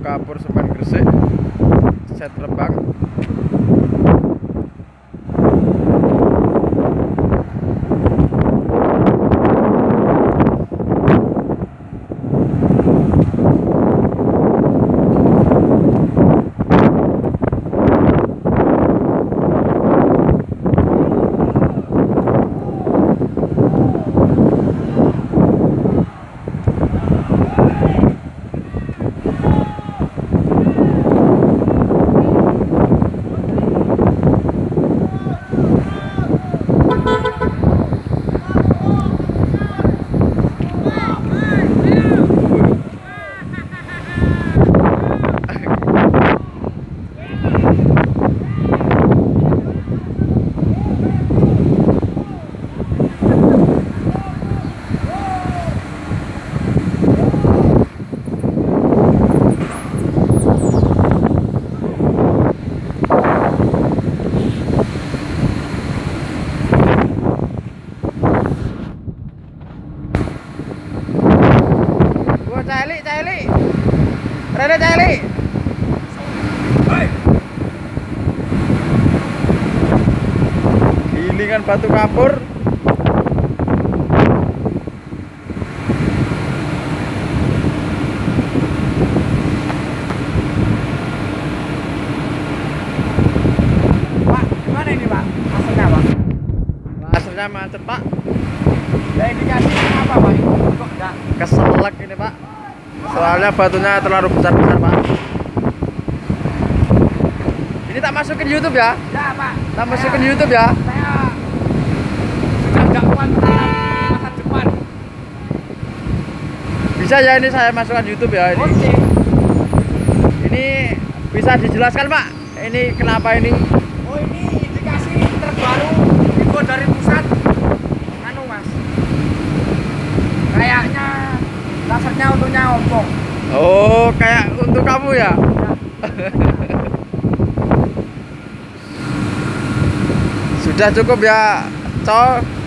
kapur semen Gresik set terbang. Celi. Rene Celi. Gilingan batu kapur. Pak, gimana ini Pak? Hasilnya Pak? Hasilnya macet Pak. Ya indikasi apa Pak? Kok enggak? Keselak ini Pak. Soalnya batunya terlalu besar-besar Pak. Ini tak masukin YouTube ya? Ya Pak. Tak masukin YouTube ya? Saya sudah enggak kuat masa depan. Bisa ya ini saya masukkan YouTube ya ini. Oke. Ini bisa dijelaskan Pak? Ini kenapa ini? Oh ini indikasi terbaru info dari pusat. Anu Mas. Kayaknya lasernya untuknya ompong. Oh, kayak untuk kamu ya? Ya. Sudah cukup ya, Cok.